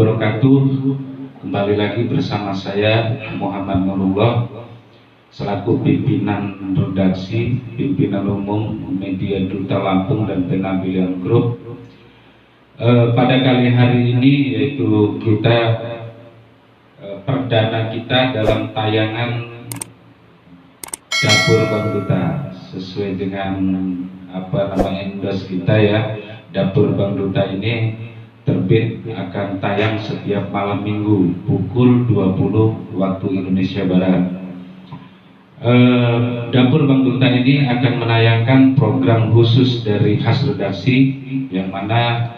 wabarakatuh. Kembali lagi bersama saya Muhammad Nurullah selaku pimpinan redaksi, pimpinan umum Media Duta Lampung dan Pengambilan Grup. Pada kali hari ini yaitu kita perdana kita dalam tayangan Dapur Bang Duta sesuai dengan endorse kita ya. Dapur Bang Duta ini terbit akan tayang setiap malam minggu pukul 20 waktu Indonesia Barat. Dapur Bang Duta ini akan menayangkan program khusus dari khas redaksi yang mana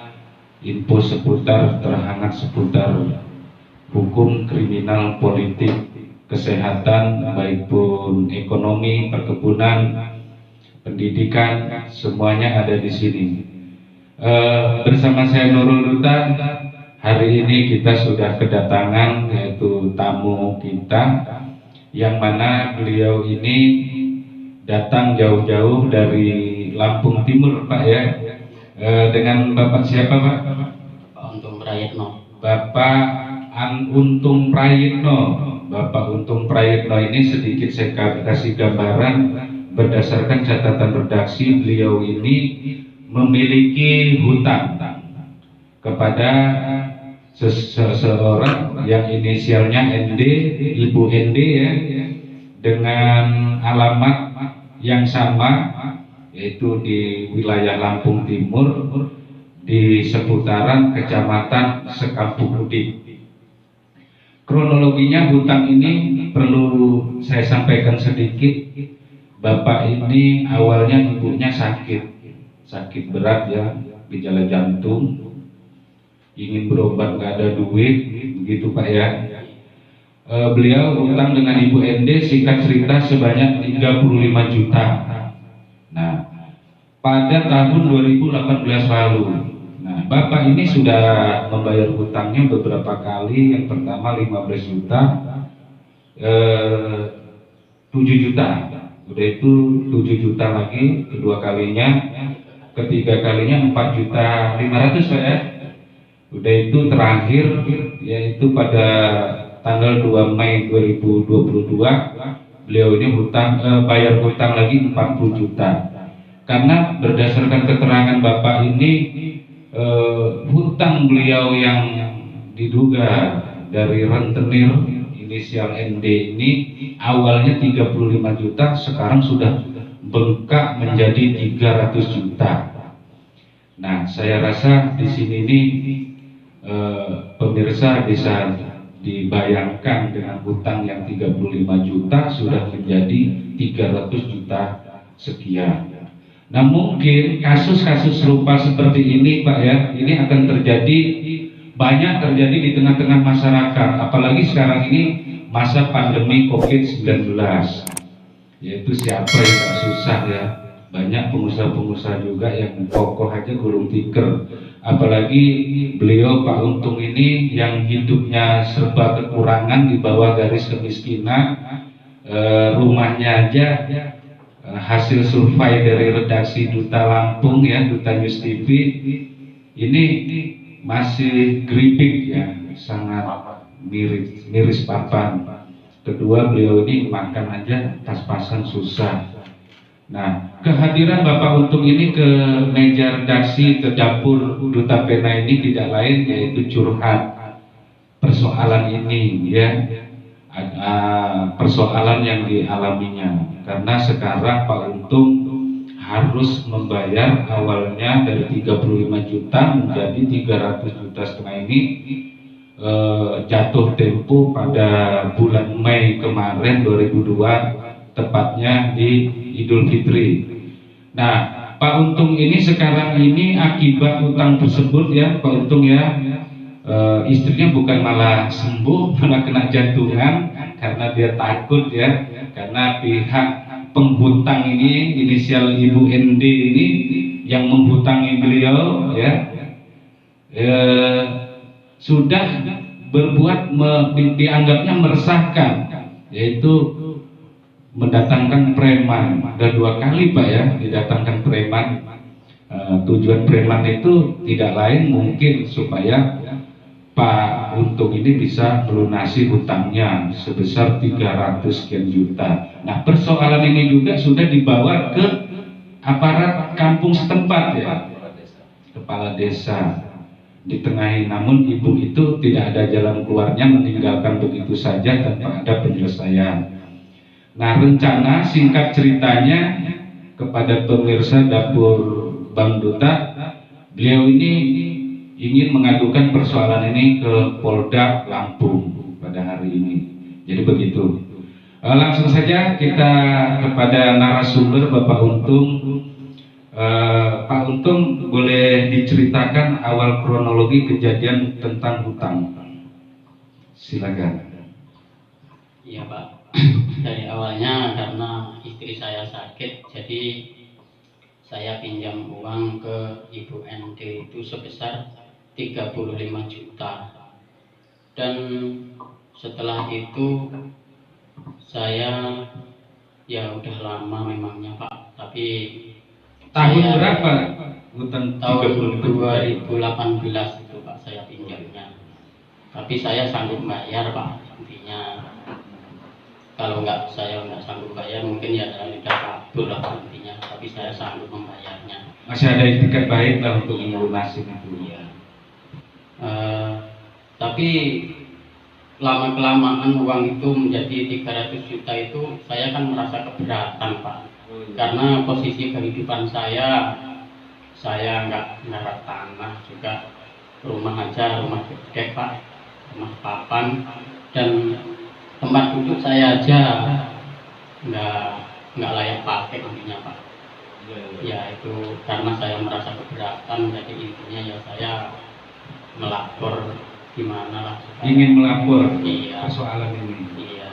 info seputar terhangat seputar hukum, kriminal, politik, kesehatan, baik pun ekonomi, perkebunan, pendidikan, semuanya ada di sini. Bersama saya Nurul Duta, hari ini kita sudah kedatangan yaitu tamu kita, yang mana beliau ini datang jauh-jauh dari Lampung Timur, Pak ya. Dengan Bapak siapa, Pak? Bapak Untung Prayitno. Bapak Untung Prayitno. Bapak Untung Prayitno ini sedikit saya kasih gambaran berdasarkan catatan redaksi. Beliau ini memiliki hutang kepada seseorang yang inisialnya ND, Ibu ND ya, dengan alamat yang sama, yaitu di wilayah Lampung Timur di seputaran Kecamatan Sekampung Udik. Kronologinya hutang ini perlu saya sampaikan sedikit. Bapak ini awalnya ibunya sakit berat ya, gejala jantung, ingin berobat nggak ada duit, begitu Pak ya. Beliau hutang dengan Ibu ND singkat cerita sebanyak 35 juta. Nah, pada tahun 2018 lalu, nah Bapak ini sudah membayar hutangnya beberapa kali. Yang pertama 15 juta, 7 juta, udah itu 7 juta lagi kedua kalinya, ketiga kalinya 4 juta 500 Pak ya. Udah itu terakhir yaitu pada tanggal 2 Mei 2022 beliau ini bayar hutang lagi 40 juta. Karena berdasarkan keterangan Bapak ini hutang beliau yang diduga dari rentenir inisial ND ini awalnya 35 juta, sekarang sudah bengkak menjadi 300 juta. Nah, saya rasa di sini ini pemirsa bisa dibayangkan dengan hutang yang 35 juta sudah menjadi 300 juta sekian. Nah, mungkin kasus-kasus serupa seperti ini Pak ya, ini akan banyak terjadi di tengah-tengah masyarakat, apalagi sekarang ini masa pandemi COVID-19. Yaitu siapa yang gak susah ya, banyak pengusaha-pengusaha juga yang kokoh aja gulung tikar. Apalagi beliau Pak Untung ini yang hidupnya serba kekurangan, di bawah garis kemiskinan, rumahnya aja hasil survei dari redaksi Duta Lampung ya, Duta News TV ini masih geribik ya, sangat miris papan. Kedua, beliau ini makan aja pas-pasan susah. Nah, kehadiran Bapak Untung ini ke meja redaksi, ke dapur Duta Pena ini tidak lain yaitu curhat persoalan ini ya, persoalan yang dialaminya. Karena sekarang Pak Untung harus membayar awalnya dari 35 juta menjadi 300 juta setengah ini, jatuh tempo pada bulan Mei kemarin 2002, tepatnya di Idul Fitri. Nah, Pak Untung ini sekarang ini akibat utang tersebut ya Pak Untung ya, istrinya bukan malah sembuh, malah kena jantungan karena dia takut ya, karena pihak penghutang ini inisial Ibu ND ini yang menghutangi beliau ya, sudah berbuat dianggapnya meresahkan, yaitu mendatangkan preman. Udah 2 kali Pak ya didatangkan preman. Tujuan preman itu tidak lain mungkin supaya Pak Untung ini bisa melunasi hutangnya sebesar 300 sekian juta. Nah, persoalan ini juga sudah dibawa ke aparat kampung setempat ya, kepala desa ditengahi, namun ibu itu tidak ada jalan keluarnya, meninggalkan begitu saja tanpa ada penyelesaian. Nah, rencana singkat ceritanya kepada pemirsa dapur Bang Duta, beliau ini ingin mengadukan persoalan ini ke Polda Lampung pada hari ini. Jadi begitu. Langsung saja kita kepada narasumber Bapak Untung. Pak Untung, boleh diceritakan awal kronologi kejadian tentang hutang? Silakan. Iya Pak, dari awalnya karena istri saya sakit, jadi saya pinjam uang ke Ibu ND itu sebesar 35 juta. Dan setelah itu saya ya udah lama memangnya Pak, tapi Tahun saya, berapa hutang? tahun 35 juta? 2018 itu Pak saya pinjamnya. Tapi saya sanggup bayar Pak, intinya. Kalau saya nggak sanggup bayar, mungkin ya udah kabur lah intinya. Tapi saya sanggup membayarnya. Masih ada itikat baik lah untuk melunasi itu. Iya. Tapi lama kelamaan uang itu menjadi 300 juta itu saya kan merasa keberatan Pak. Karena posisi kehidupan saya nggak ngarap tanah juga, rumah aja, rumah gede Pak, rumah papan, dan tempat duduk saya aja nggak layak pakai intinya Pak. Ya itu karena saya merasa keberatan, jadi intinya ya saya melapor gimana lah. Ingin melapor Iya. persoalan ini. Iya.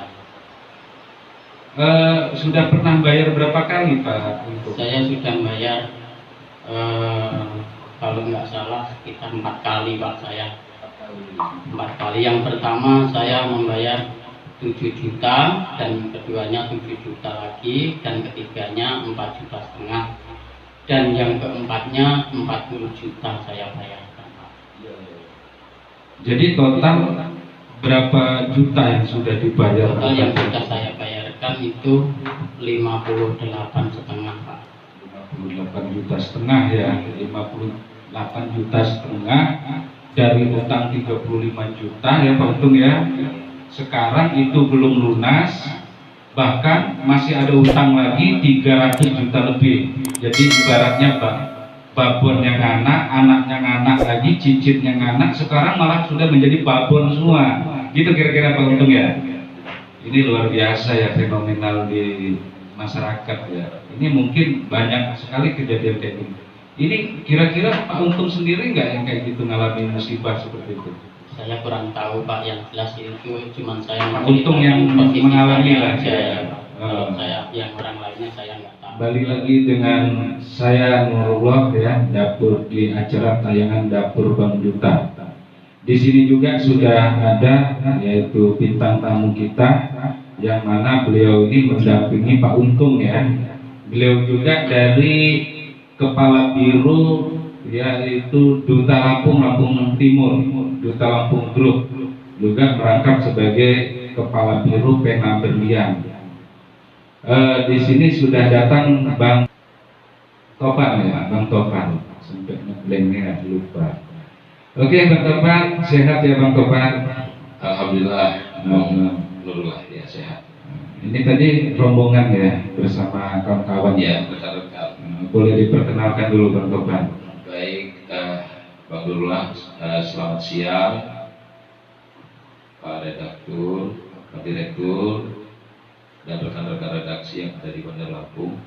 Sudah pernah bayar berapa kali Pak Untung? Saya sudah bayar kalau nggak salah sekitar 4 kali Pak saya. 4 kali. Yang pertama saya membayar 7 juta, dan keduanya 7 juta lagi, dan ketiganya 4,5 juta, dan yang keempatnya 40 juta saya bayarkan Pak. Jadi total berapa juta yang sudah dibayar? Total yang sudah saya bayarkan itu 58,5 Pak. 58,5 juta ya, 58,5 juta dari utang 35 juta ya Pak Untung ya. Sekarang itu belum lunas, bahkan masih ada utang lagi 300 juta lebih. Jadi ibaratnya babon yang anaknya nganak lagi, cicitnya nganak, sekarang malah sudah menjadi babon semua. Gitu kira-kira Pak Untung ya. Ini luar biasa ya, fenomenal di masyarakat ya. Ini mungkin banyak sekali kejadian kayak gini. Ini kira-kira Pak Untung sendiri nggak yang kayak gitu ngalamin musibah seperti itu? Saya kurang tahu Pak, yang jelas itu cuman saya Pak Untung yang posisi mengalami saya lah aja ya. ya Pak. Kalau saya yang orang lainnya saya nggak tahu. Balik lagi dengan saya Nurullah ya, dapur di acara tayangan Dapur Bang Duta. Di sini juga sudah ada yaitu bintang tamu kita yang mana beliau ini mendampingi Pak Untung ya. Beliau juga dari Kepala Biro yaitu Duta Lampung Timur, Duta Lampung Group, juga merangkap sebagai Kepala Biro Pena Berlian. Di sini sudah datang Bang Topan ya, Bang Topan. Sampai ngeblanknya lupa. Oke Bang Topan, sehat ya Bang Topan? Alhamdulillah, Nurullah ya sehat. Ini tadi rombongan ya bersama kawan-kawan Ya, rekan-rekan. Boleh diperkenalkan dulu Bang Topan. Baik, Bang Nurullah, selamat siang, Pak Redaktur, Pak Direktur, dan rekan-rekan redaksi yang ada di Bandar Lampung.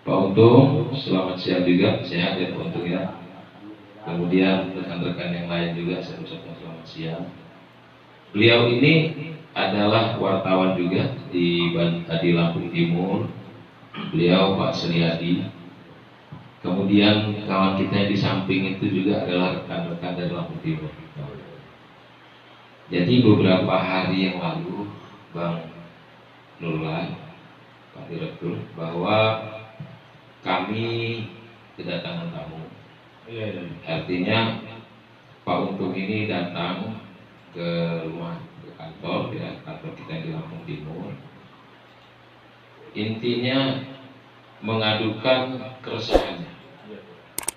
Pak Untung, selamat siang juga, sehat ya Pak Untung ya. Kemudian rekan-rekan yang lain juga saya ucapkan selamat siang. Beliau ini adalah wartawan juga di Lampung Timur. Beliau Pak Seliadi. Kemudian kawan kita yang di samping itu juga adalah rekan-rekan dari Lampung Timur. Jadi beberapa hari yang lalu Bang Nurullah, Pak Direktur, bahwa kami kedatangan tamu. Artinya Pak Untung ini datang ke rumah, ke kantor, ya, kantor kita yang di Lampung Timur. Intinya mengadukan keresahannya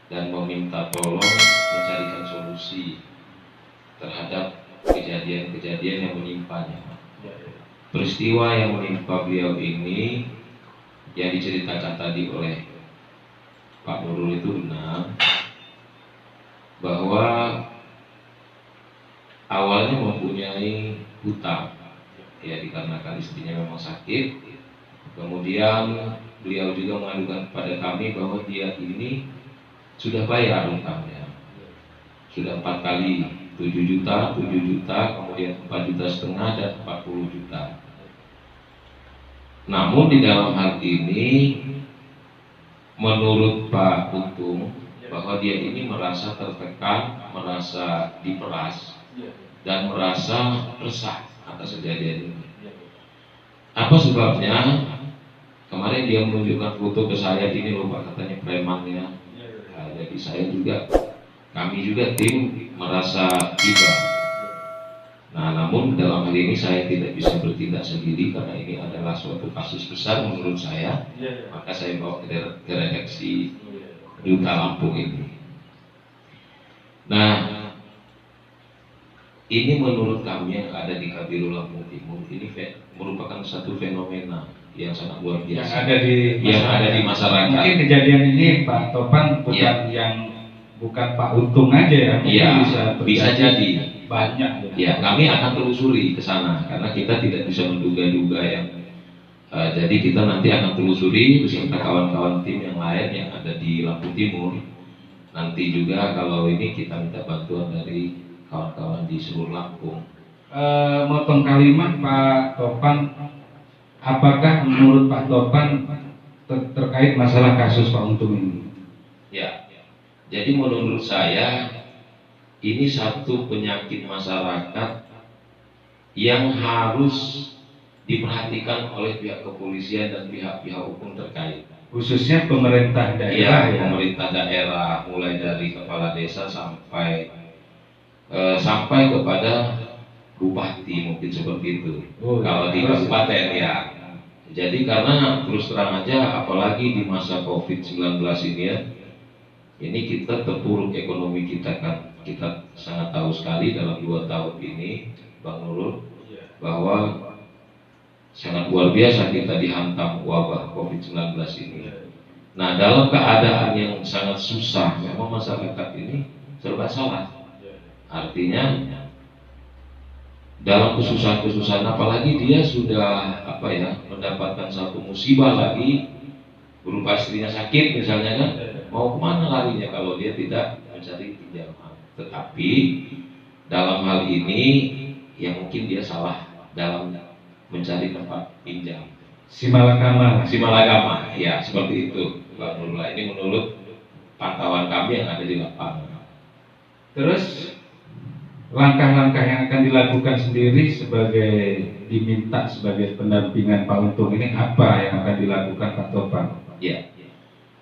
dan meminta tolong mencarikan solusi terhadap kejadian-kejadian yang menimpanya. Peristiwa yang menimpa beliau ini yang diceritakan tadi oleh Pak Nurul itu benar, bahwa awalnya mempunyai hutang, ya, dikarenakan istrinya memang sakit. Kemudian beliau juga mengadukan kepada kami bahwa dia ini sudah bayar hutangnya, sudah 4 kali, 7 juta, 7 juta, kemudian 4,5 juta dan 40 juta. Namun di dalam hal ini, menurut Pak Untung, bahwa dia ini merasa tertekan, merasa diperas, dan merasa resah atas kejadian ini. Apa sebabnya? Kemarin dia menunjukkan foto ke saya, ini loh Pak, katanya premannya. Nah, jadi saya juga, kami juga tim merasa tiba. Nah, namun dalam hal ini saya tidak bisa bertindak sendiri karena ini adalah suatu kasus besar menurut saya. Maka saya bawa ke redaksi Duta Lampung ini. Nah, ini menurut kami yang ada di Kabiru Lampung Timur ini merupakan satu fenomena yang sangat luar biasa yang ada di masyarakat. Mungkin kejadian ini Pak Topan bukan Pak Untung aja ya, mungkin bisa jadi banyak. Ya, kami akan telusuri ke sana karena kita tidak bisa menduga-duga yang. Jadi kita nanti akan telusuri beserta kawan-kawan tim yang lain yang ada di Lampung Timur. Nanti juga kalau ini kita minta bantuan dari kawan-kawan di seluruh Lampung. Motong kalimat Pak Topan, apakah menurut Pak Topan terkait masalah kasus Pak Untung ini? Ya, jadi menurut saya ini satu penyakit masyarakat yang harus diperhatikan oleh pihak kepolisian dan pihak-pihak hukum terkait. Khususnya pemerintah daerah. Ya, pemerintah daerah, mulai dari kepala desa sampai kepada bupati, mungkin seperti itu. Kalau di kabupaten ya. Jadi karena terus terang aja, apalagi di masa COVID-19 ini ya, ini kita terpuruk ekonomi kita kan. Kita sangat tahu sekali dalam 2 tahun ini, Bang Nurul, bahwa sangat luar biasa kita dihantam wabah COVID-19 ini. Nah, dalam keadaan yang sangat susah, memang masyarakat ini serba salah. Artinya dalam kesusahan-kesusahan, apalagi dia sudah mendapatkan satu musibah lagi berupa istrinya sakit misalnya kan, mau kemana larinya kalau dia tidak mencari pinjaman. Tetapi dalam hal ini yang mungkin dia salah dalam mencari tempat pinjam. Simalakama, ya seperti itu, Bang Nurul. Ini menurut pantauan kami yang ada di lapangan. Terus langkah-langkah yang akan dilakukan sendiri diminta sebagai pendampingan Pak Untung ini, apa yang akan dilakukan Pak Topan? Ya,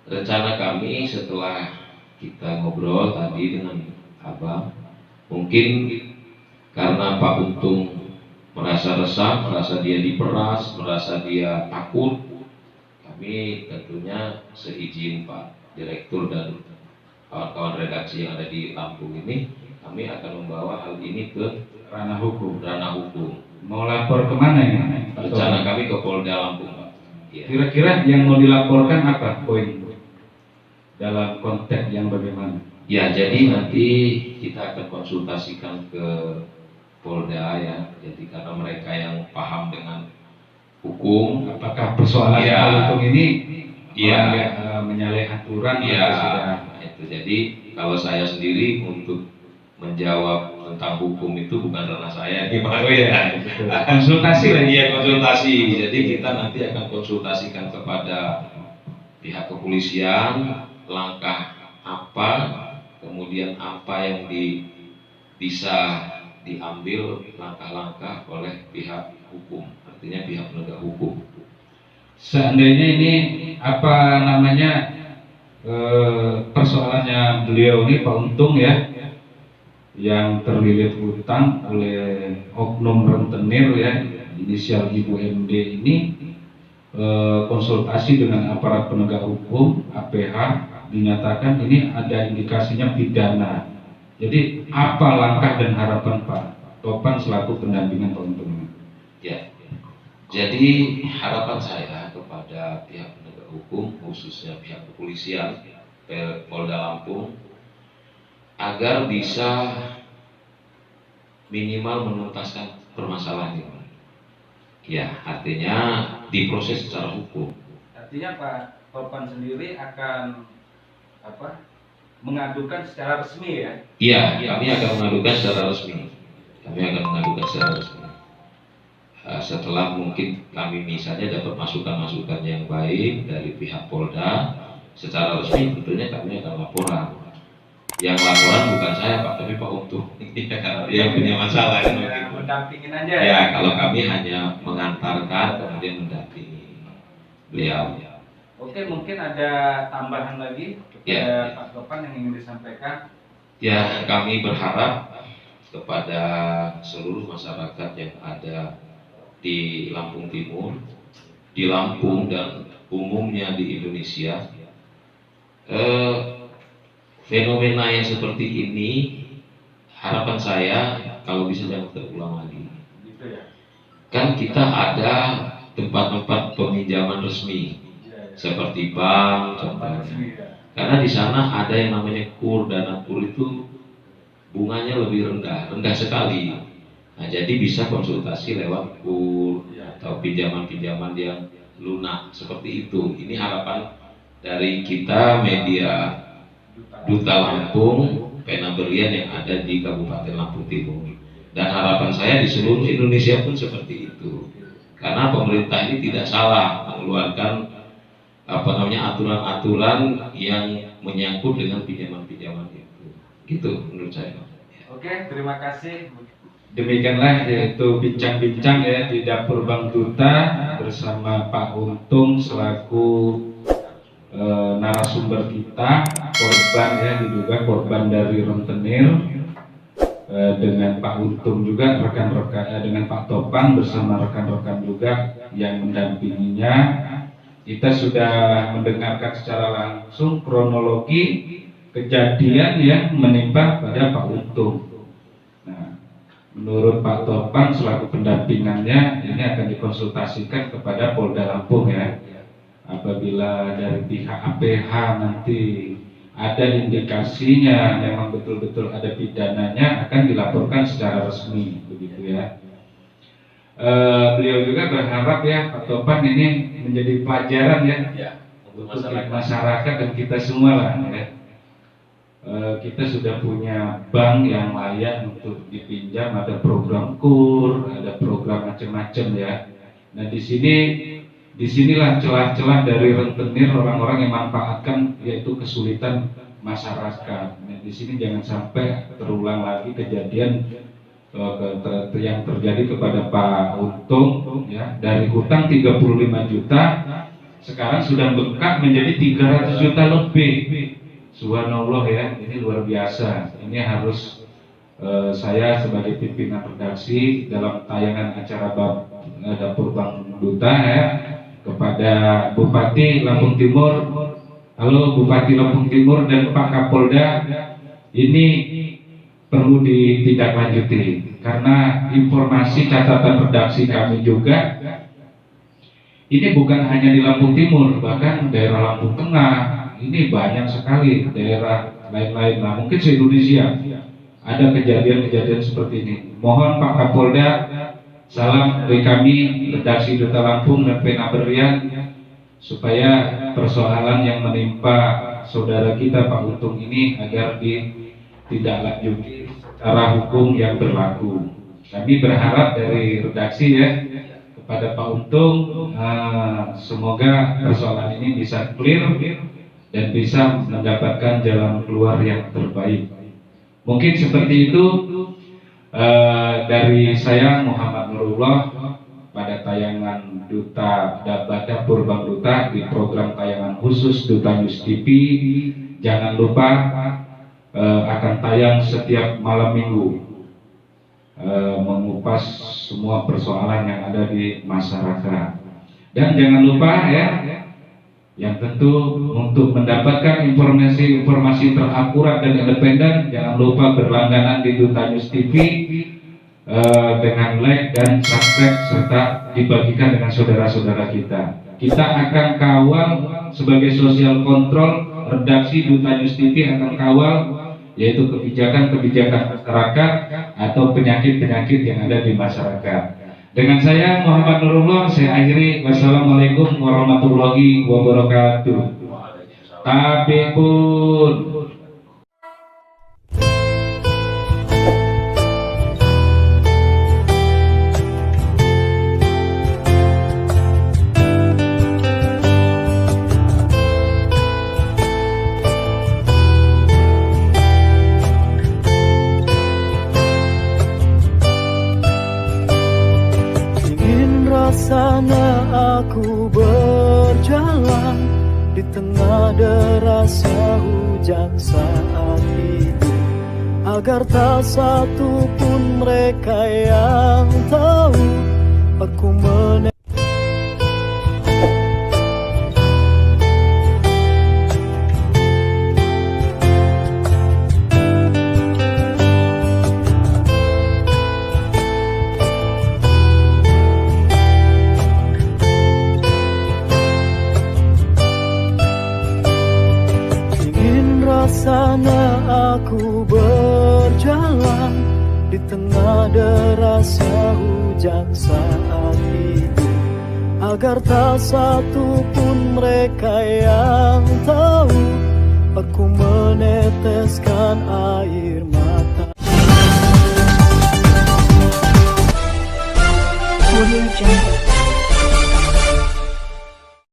rencana kami setelah kita ngobrol tadi dengan Abang, mungkin karena Pak Untung merasa resah, merasa dia diperas, merasa dia takut, kami tentunya seizin Pak Direktur dan kawan-kawan redaksi yang ada di Lampung ini, kami akan membawa hal ini ke ranah hukum. Mau lapor kemana ya? Rencana kami ke Polda Lampung, Pak. Ya. Kira-kira yang mau dilaporkan apa poin dalam konteks yang bagaimana? Ya, jadi nanti kita akan konsultasikan ke Polda ya. Jadi karena mereka yang paham dengan hukum, apakah persoalan Pak Untung ini menyalahi aturan? Itu. Jadi kalau saya sendiri untuk menjawab tentang hukum itu bukan ranah saya. Konsultasi lah. Iya, konsultasi. Jadi kita nanti akan konsultasikan kepada pihak kepolisian langkah apa, kemudian apa yang bisa diambil langkah-langkah oleh pihak hukum, artinya pihak penegak hukum. Seandainya ini persoalannya beliau ini Pak Untung ya, yang terlilit hutang oleh oknum rentenir ya, inisial Ibu MD ini, konsultasi dengan aparat penegak hukum APH, dinyatakan ini ada indikasinya pidana. Jadi apa langkah dan harapan Pak Topan selaku pendampingan Pak Untung? Ya, jadi harapan saya kepada pihak penegak hukum, khususnya pihak kepolisian, Polda Lampung, agar bisa minimal menuntaskan permasalahan ini. Ya, artinya diproses secara hukum. Artinya Pak Topan sendiri akan mengadukan secara resmi ya? Iya, kami akan mengadukan secara resmi. Setelah mungkin kami misalnya dapat masukan-masukan yang baik dari pihak Polda, secara resmi tentunya kami akan laporan. Yang laporan bukan saya Pak, tapi Pak Untung. Dia punya masalah kan? Mendampingin aja ya. Kalau kami hanya mengantarkan kemudian mendampingi beliau. Oke, mungkin ada tambahan lagi kepada Pak Topan yang ingin disampaikan? Ya, kami berharap kepada seluruh masyarakat yang ada di Lampung Timur, di Lampung dan umumnya di Indonesia, fenomena yang seperti ini harapan saya kalau bisa jangan terulang lagi. Gitu ya. Kan kita ada tempat-tempat peminjaman resmi seperti bank contohnya. Karena di sana ada yang namanya KUR, dana KUR itu bunganya lebih rendah sekali. Nah, jadi bisa konsultasi lewat KUR atau pinjaman-pinjaman yang lunak seperti itu. Ini harapan dari kita media Duta Lampung, Pena Berlian yang ada di Kabupaten Lampung Timur. Dan harapan saya di seluruh Indonesia pun seperti itu. Karena pemerintah ini tidak salah mengeluarkan aturan-aturan yang menyangkut dengan pinjaman-pinjaman itu. Gitu menurut saya. Oke, terima kasih. Demikianlah yaitu bincang-bincang ya di dapur Bang Duta bersama Pak Untung selaku narasumber kita, korban ya, diduga korban dari rentenir, dengan Pak Untung juga rekan-rekan, dengan Pak Topan bersama rekan-rekan juga yang mendampinginya. Kita sudah mendengarkan secara langsung kronologi kejadian yang menimpa pada Pak Untung. Nah, menurut Pak Topan selaku pendampingannya ini akan dikonsultasikan kepada Polda Lampung ya. Apabila dari pihak APH nanti ada indikasinya memang betul-betul ada pidananya, akan dilaporkan secara resmi begitu ya. Beliau juga berharap ya Pak Topan ini menjadi pelajaran ya untuk masyarakat dan kita semua lah ya. Kita sudah punya bank yang layak untuk dipinjam, ada program KUR, ada program macam-macam ya. Nah disinilah celah-celah dari rentenir, orang-orang yang manfaatkan yaitu kesulitan masyarakat. Nah, di sini jangan sampai terulang lagi kejadian yang terjadi kepada Pak Untung ya, dari hutang 35 juta sekarang sudah bengkak menjadi 300 juta lebih. Subhanallah ya, ini luar biasa. Ini harus saya sebagai pimpinan redaksi dalam tayangan acara Dapur Bang Duta ya, kepada Bupati Lampung Timur, halo Bupati Lampung Timur dan Pak Kapolda, ini perlu ditindaklanjuti karena informasi catatan redaksi kami juga ini bukan hanya di Lampung Timur, bahkan daerah Lampung Tengah ini banyak sekali daerah lain-lain. Nah, mungkin se-Indonesia ada kejadian-kejadian seperti ini. Mohon Pak Kapolda, salam dari kami redaksi Duta Lampung dan Pena Berlian supaya persoalan yang menimpa saudara kita Pak Untung ini agar ditindaklanjuti secara hukum yang berlaku. Kami berharap dari redaksi ya kepada Pak Untung, semoga persoalan ini bisa clear dan bisa mendapatkan jalan keluar yang terbaik. Mungkin seperti itu dari saya Muhammad Nurullah pada tayangan Dapur Bang Duta di program tayangan khusus Duta News TV. Jangan lupa akan tayang setiap malam minggu, mengupas semua persoalan yang ada di masyarakat. Dan jangan lupa ya, yang tentu untuk mendapatkan informasi terakurat dan independen, jangan lupa berlangganan di Duta News TV dengan like dan subscribe serta dibagikan dengan saudara-saudara kita. Kita akan kawal sebagai sosial kontrol, redaksi Duta News TV akan kawal yaitu kebijakan-kebijakan masyarakat atau penyakit-penyakit yang ada di masyarakat. Dengan saya Muhammad Nurullah, saya akhiri. Wassalamualaikum warahmatullahi wabarakatuh. Tabipun. Rasanya aku berjalan di tengah derasnya hujan saat itu, agar tak satu pun mereka yang tahu aku Rasanya aku berjalan di tengah derasnya hujan saat itu, agar tak satu pun mereka yang tahu aku meneteskan air mata. Audio Jungle.